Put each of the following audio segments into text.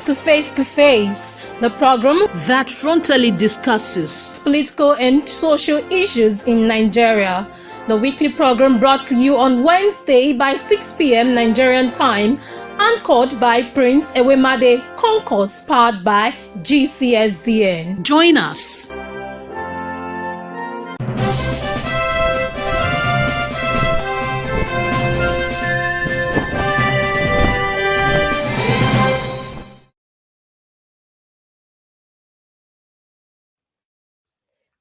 to Face, the program that frontally discusses political and social issues in Nigeria. The weekly program brought to you on Wednesday by 6 p.m. Nigerian time, anchored by Prince Ewemade Concourse, powered by GCSDN. Join us.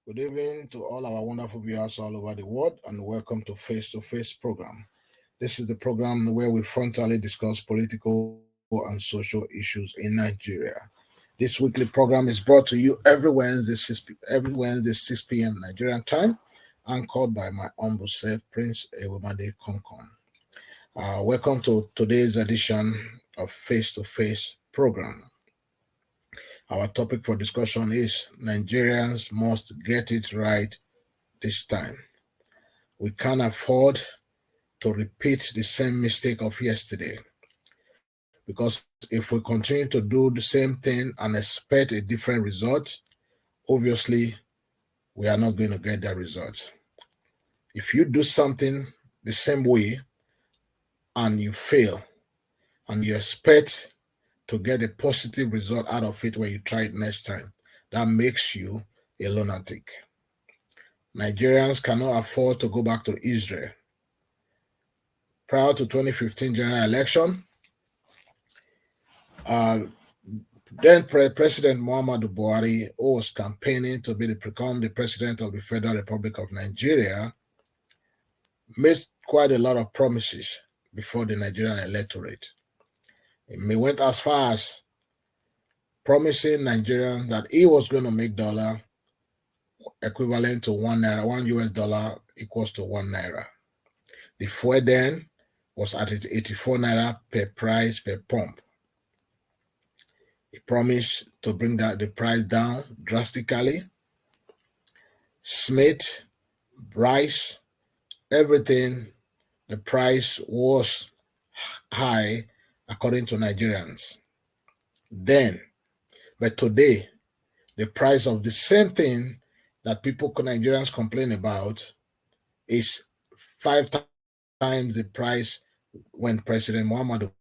Good evening to all our wonderful viewers all over the world, and welcome to Face program. This is the program where we frontally discuss political and social issues in Nigeria. This weekly program is brought to you every Wednesday 6 p.m. Nigerian time, anchored by my humble self, Prince Ewemade Concourse. Welcome to today's edition of Face program. Our topic for discussion is Nigerians must get it right this time. We can't afford to repeat the same mistake of yesterday, because if we continue to do the same thing and expect a different result, obviously we are not going to get that result. If you do something the same way and you fail and you expect to get a positive result out of it when you try it next time, that makes you a lunatic. Nigerians cannot afford to go back to Israel. Prior to 2015 general election, then President Muhammadu Buhari, who was campaigning to become the president of the Federal Republic of Nigeria, made quite a lot of promises before the Nigerian electorate. He went as far as promising Nigerians that he was going to make dollar equivalent to 1 naira, 1 US dollar equals to 1 naira. The fuel then was at 84 naira per pump. He promised to bring the price down drastically. Smith, rice, everything, the price was high according to Nigerians then. But today, the price of the same thing that Nigerians complain about is 5 times the price when President Muhammadu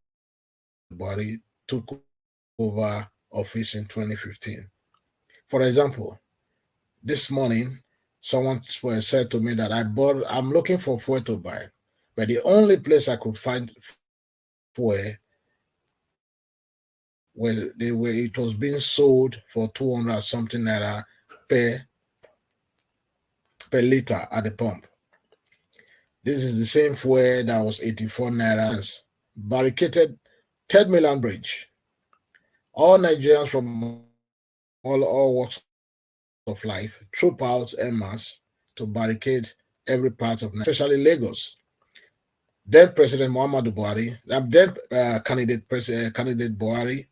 Buhari took over office in 2015. For example, this morning, someone said to me that I'm looking for fuel to buy, but the only place I could find fuel where it was being sold for 200 something naira per liter at the pump. This is the same fuel that was 84 naira. Barricaded 3rd Mainland Bridge. All Nigerians from all walks of life troop out en masse to barricade every part of Nigeria, especially Lagos. Then President Muhammadu Buhari, candidate Buhari,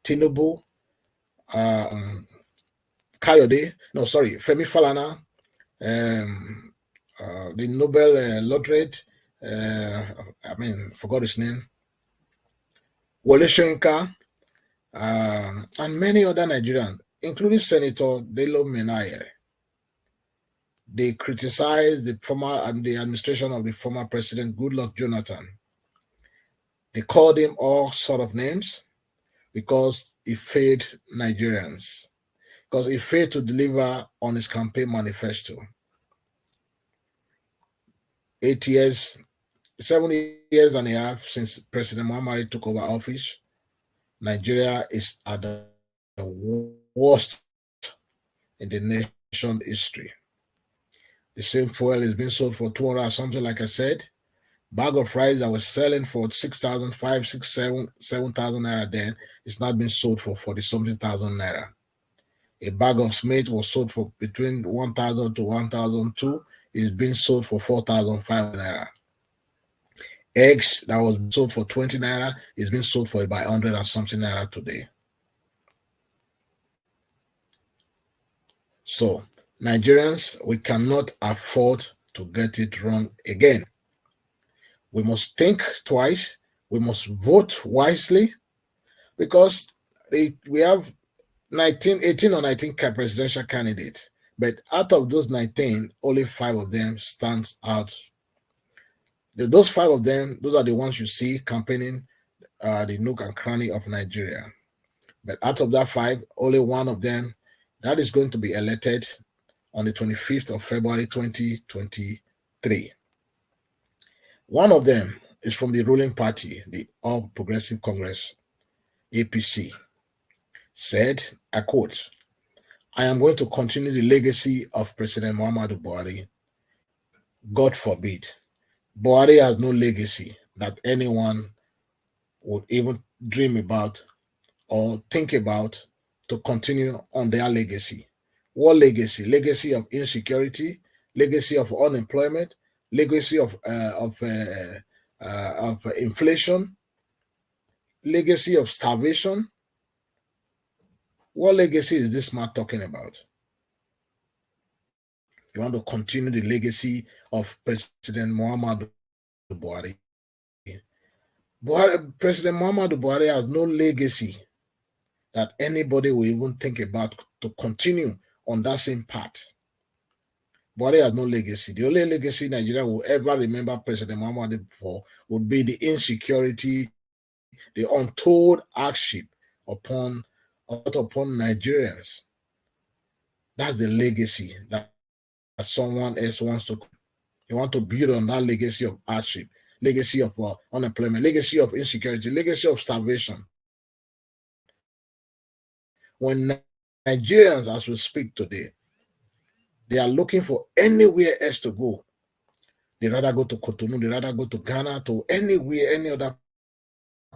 Tinubu, Femi Falana, the Nobel laureate, forgot his name, Wole Soyinka, and many other Nigerians, including Senator Delo Menaye. They criticized the administration of the former president, Goodluck Jonathan. They called him all sort of names because he failed Nigerians, because he failed to deliver on his campaign manifesto. 7 years and a half since President Muhammad took over office, Nigeria is at the worst in the nation's history. The same fuel is being sold for 200 something, like I said. Bag of rice that was selling for 6,000, 7,000 naira then is not being sold for 40 something thousand naira. A bag of Smith was sold for between 1,000 to 1,002, is being sold for 4,500 naira. Eggs that was sold for 20 naira is being sold for about 100 and something naira today. So, Nigerians, we cannot afford to get it wrong again. We must think twice. We must vote wisely. because we have 18 or 19 presidential candidates, but out of those 19, only 5 of them stands out. Those 5 of them, those are the ones you see campaigning the nook and cranny of Nigeria. But out of that 5, only one of them that is going to be elected on the 25th of February 2023. One of them is from the ruling party, the All Progressive Congress, APC, said, I quote, I am going to continue the legacy of President Muhammadu Buhari. God forbid. Buhari has no legacy that anyone would even dream about or think about to continue on their legacy. What legacy? Legacy of insecurity, legacy of unemployment, legacy of inflation, legacy of starvation. What legacy is this man talking about? You want to continue the legacy of President Muhammadu Buhari. President Muhammadu Buhari has no legacy that anybody will even think about to continue on that same path. Buhari has no legacy. The only legacy Nigeria will ever remember President Muhammadu for would be the insecurity, the untold hardship upon Nigerians. That's the legacy that someone else wants to. You want to build on that legacy of hardship, legacy of unemployment, legacy of insecurity, legacy of starvation. When Nigerians, as we speak today, they are looking for anywhere else to go. They rather go to Cotonou, they rather go to Ghana, to anywhere, any other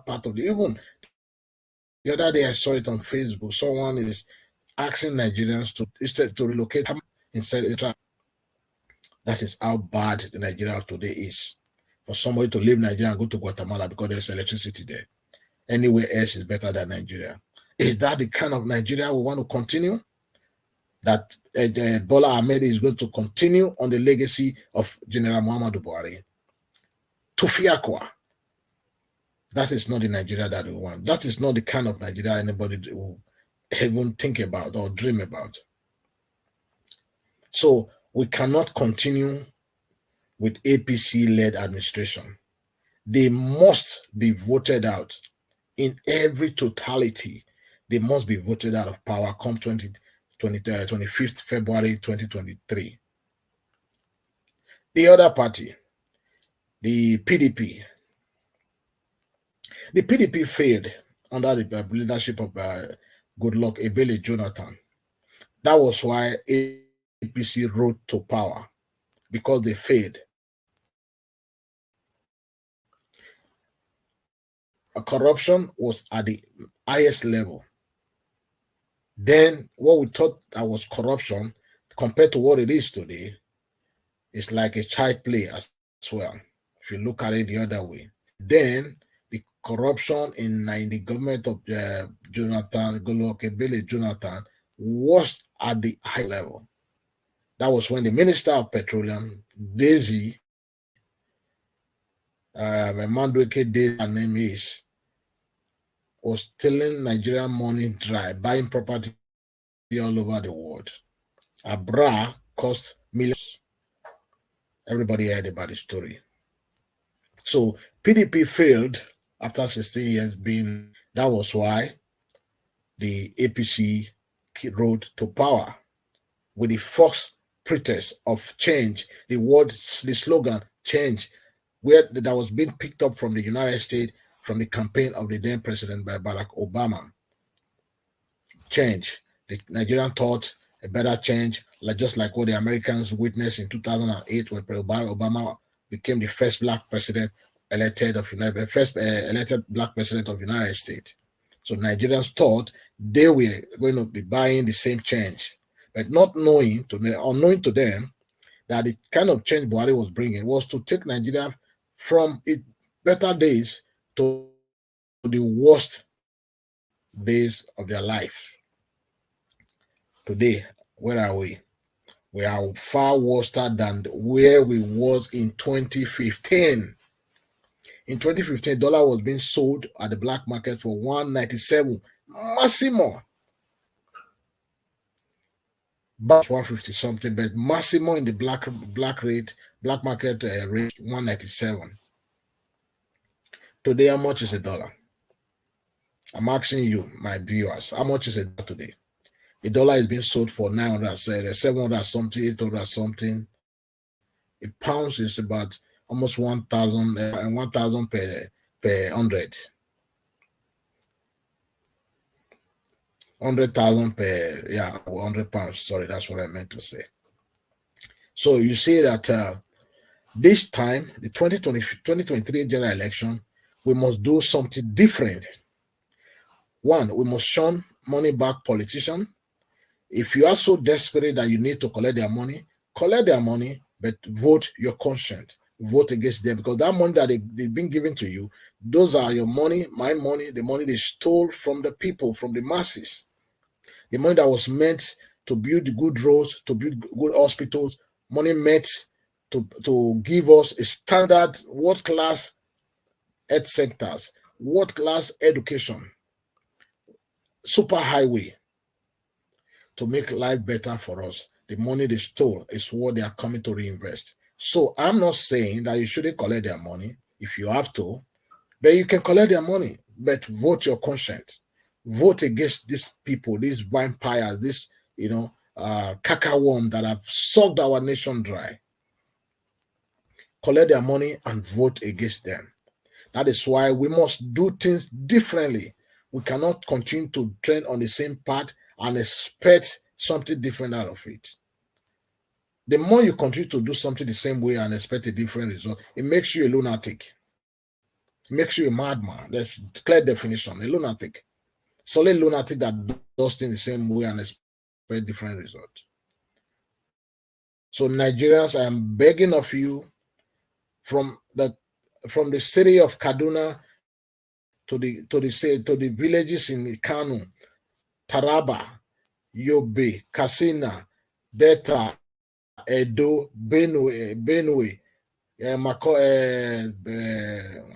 part of the even. The other day I saw it on Facebook. Someone is asking Nigerians to relocate instead. That is how bad the Nigeria of today is. For somebody to leave Nigeria and go to Guatemala because there's electricity there. Anywhere else is better than Nigeria. Is that the kind of Nigeria we want to continue? That Bola Ahmed is going to continue on the legacy of General Muhammadu Buhari. Tufiakwa. That is not the Nigeria that we want. That is not the kind of Nigeria anybody will even think about or dream about. So we cannot continue with APC-led administration. They must be voted out in every totality. They must be voted out of power come 25th February 2023. The other party, the PDP. The PDP failed under the leadership of Goodluck Ebele Jonathan. That was why APC rose to power, because they failed. Corruption was at the highest level. Then what we thought that was corruption compared to what it is today is like a child play as well, if you look at it the other way. Then the corruption in the government of Jonathan, Goodluck Ebele Jonathan, was at the high level. That was when the Minister of Petroleum, Daisy, Mandueke Daisy, her name is, was stealing Nigerian money dry, buying property all over the world. A bra cost millions. Everybody heard about the story. So PDP failed after 16 years being. That was why the APC rode to power with the false pretext of change. The slogan change, where that was being picked up from the United States, from the campaign of the then president by Barack Obama. Change. The Nigerian thought a better change, just like what the Americans witnessed in 2008 when Barack Obama became the first black president elected black president of the United States. So Nigerians thought they were going to be buying the same change, but not knowing unknowing to them that the kind of change Buhari was bringing was to take Nigeria from its better days to the worst days of their life. Today, where are we? We are far worse than where we was in 2015. In 2015, dollar was being sold at the black market for 197 Massimo. But 150 something, but Massimo in the black market rate 197. Today, how much is a dollar? I'm asking you, my viewers, how much is a dollar today? The dollar is being sold for 900, 700 something, 800 something. A pound is about almost 1,000 1,000 per 100. 100,000 per 100 pounds. Sorry, that's what I meant to say. So you see that this time, the 2023 general election, we must do something different. One, we must shun money back politicians. If you are so desperate that you need to collect their money, but vote your conscience. Vote against them, because that money that they've been given to you, those are your money, my money, the money they stole from the people, from the masses. The money that was meant to build good roads, to build good hospitals, money meant to give us a standard world-class health centers, world-class education, super highway, to make life better for us. The money they stole is what they are coming to reinvest. So I'm not saying that you shouldn't collect their money if you have to, but you can collect their money, but vote your conscience. Vote against these people, these vampires, this cacaworm that have sucked our nation dry. Collect their money and vote against them. That is why we must do things differently. We cannot continue to trend on the same path and expect something different out of it. The more you continue to do something the same way and expect a different result, it makes you a lunatic. It makes you a madman. That's clear definition. A lunatic. Solid lunatic that does things the same way and expect different result. So Nigerians, I am begging of you, from the city of Kaduna to the villages in Kano, Taraba, Yobe, Katsina, Delta, Edo, Benue,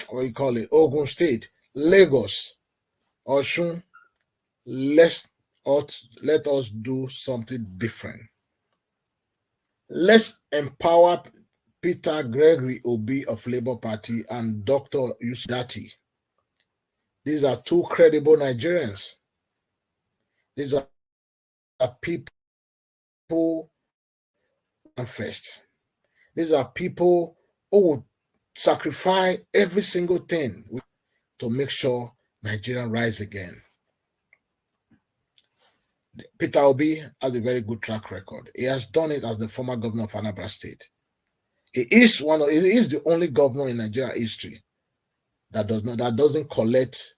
what you call it, Ogun State, Lagos, Osun. Let us do something different. Let's empower Peter Gregory Obi of Labour Party and Dr. Yusuf. These are two credible Nigerians. These are people first. These are people who would sacrifice every single thing to make sure Nigeria rise again. Peter Obi has a very good track record. He has done it as the former governor of Anambra State. He is the only governor in Nigeria history that doesn't collect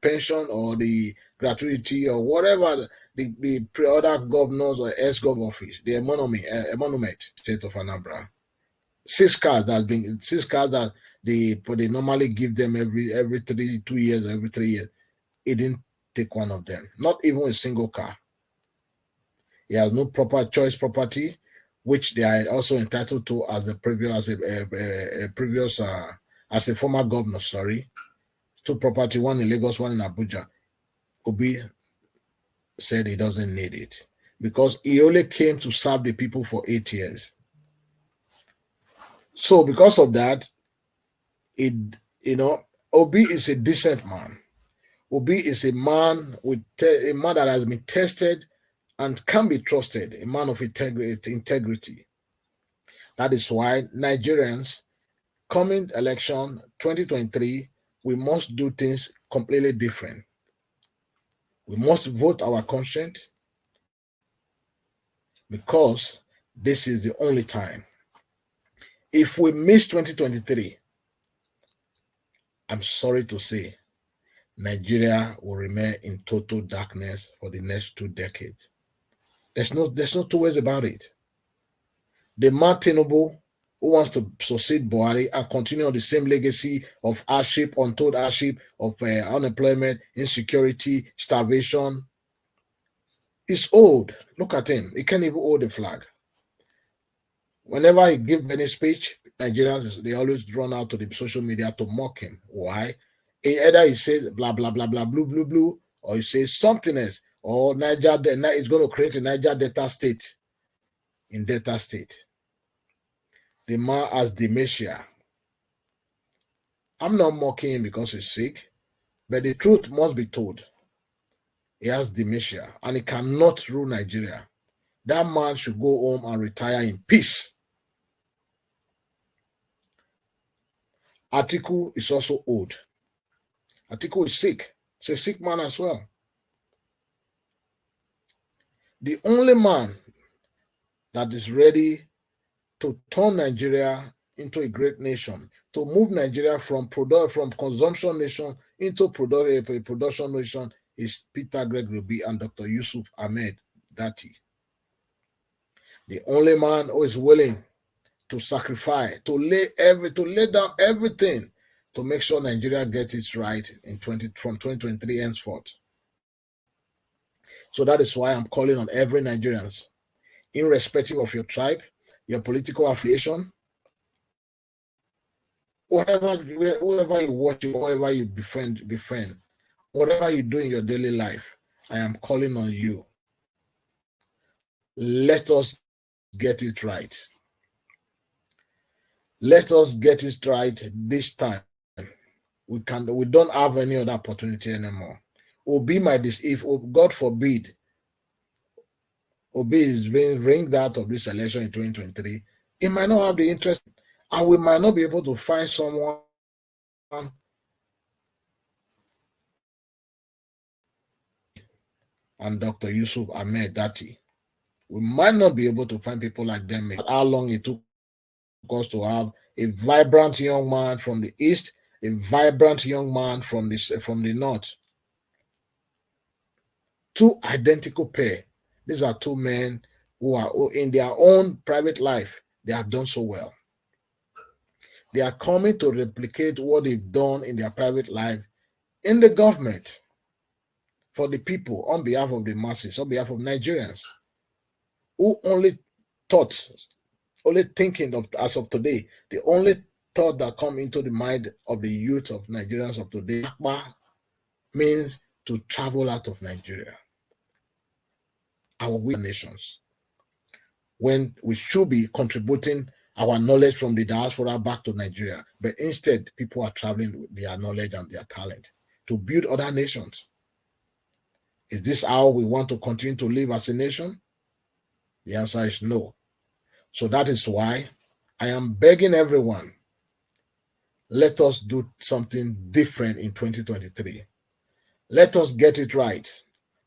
pension or the gratuity or whatever the pre-order governors or ex-governor office, the emolument state of Anambra. 6 cars that they normally give them every 2 years or every 3 years. He didn't take one of them, not even a single car. He has no proper choice property, which they are also entitled to as a former governor. Sorry, 2 property, one in Lagos, one in Abuja. Obi said he doesn't need it because he only came to serve the people for 8 years. So because of that, Obi is a decent man. Obi is a man that has been tested and can be trusted, a man of integrity. That is why Nigerians, coming election 2023, we must do things completely different. We must vote our conscience, because this is the only time. If we miss 2023, I'm sorry to say, Nigeria will remain in total darkness for the next 2 decades. There's no 2 ways about it. The man Tinubu, who wants to succeed Buhari and continue on the same legacy of hardship, untold hardship, of unemployment, insecurity, starvation, is old. Look at him. He can't even hold the flag. Whenever he gives any speech, Nigerians, they always run out to the social media to mock him. Why? Either he says blah, blah, blah, blah, blue, blue, blue, or he says something else, or Niger is going to create a Niger Delta state in Delta State. The man has dementia. I'm not mocking him because he's sick, but the truth must be told. He has dementia and he cannot rule Nigeria. That man should go home and retire in peace. Atiku is also old. Atiku is sick. He's a sick man as well. The only man that is ready to turn Nigeria into a great nation, to move Nigeria from consumption nation into a production nation is Peter Gregory B. and Dr. Yusuf Ahmed Dati. The only man who is willing to sacrifice, to lay down everything to make sure Nigeria gets it right from 2023 henceforth. So that is why I'm calling on every Nigerians, irrespective of your tribe, your political affiliation, whoever you watch, whoever you befriend, whatever you do in your daily life, I am calling on you. Let us get it right. Let us get it right this time. We don't have any other opportunity anymore. If God forbid Obi is being ringed out of this election in 2023, he might not have the interest, and we might not be able to find someone and Dr. Yusuf Ahmed Dati. We might not be able to find people like them. How long it took us to have a vibrant young man from the east, a vibrant young man from the north. Two identical pair. These are two men who are in their own private life. They have done so well. They are coming to replicate what they've done in their private life in the government for the people, on behalf of the masses, on behalf of Nigerians who only thinking of as of today, the only thought that come into the mind of the youth of Nigerians of today means to travel out of Nigeria. Our nations, when we should be contributing our knowledge from the diaspora back to Nigeria, but instead people are traveling with their knowledge and their talent to build other nations. Is this how we want to continue to live as a nation? The answer is no. So that is why I am begging everyone, let us do something different in 2023. Let us get it right.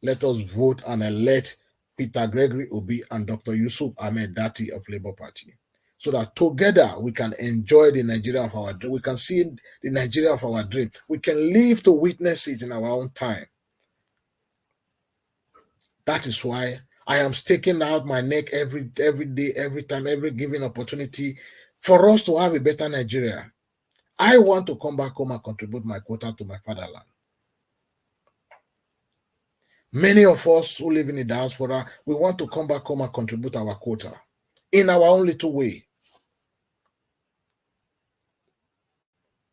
Let us vote and elect Peter Gregory Obi and Dr. Yusuf Ahmed Dati of Labour Party, so that together we can enjoy the Nigeria of our dream. We can see the Nigeria of our dream. We can live to witness it in our own time. That is why I am sticking out my neck every day, every time, every given opportunity for us to have a better Nigeria. I want to come back home and contribute my quota to my fatherland. Many of us who live in the diaspora, we want to come back home and contribute our quota in our own little way.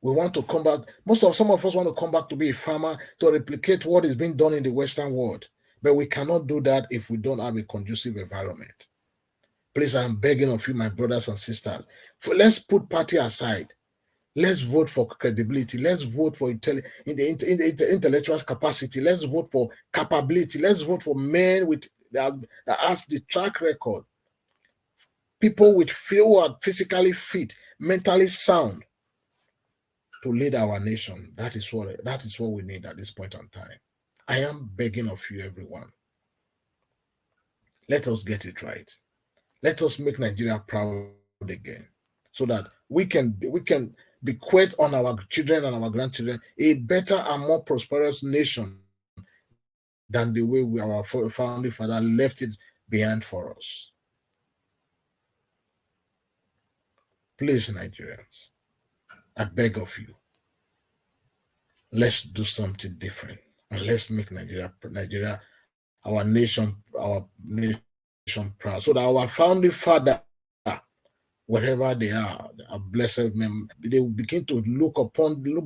We want to come back. Some of us want to come back to be a farmer, to replicate what is being done in the Western world. But we cannot do that if we don't have a conducive environment. Please, I'm begging of you, my brothers and sisters, let's put party aside. Let's vote for credibility. Let's vote for intellectual capacity. Let's vote for capability. Let's vote for men that has the track record. People who are physically fit, mentally sound, to lead our nation. That is what we need at this point in time. I am begging of you, everyone. Let us get it right. Let us make Nigeria proud again, so that we can bequeath on our children and our grandchildren a better and more prosperous nation than the way our founding father left it behind for us. Please, Nigerians, I beg of you, let's do something different, and let's make Nigeria, our nation proud, so that our founding father wherever they are blessed men. They will begin to look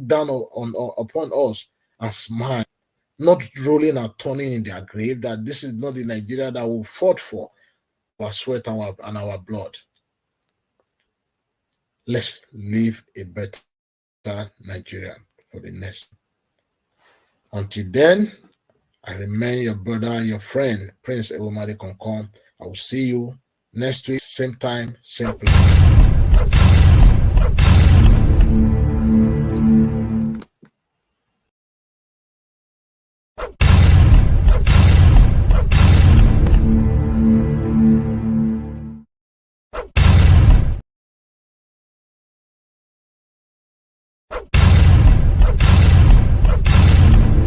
down upon us and smile, not rolling and turning in their grave, that this is not the Nigeria that we fought for our sweat and our blood. Let's live a better Nigeria for the next. Until then, I remain your brother, your friend, Prince Ewemade Concom. I will see you next week, same time, same place.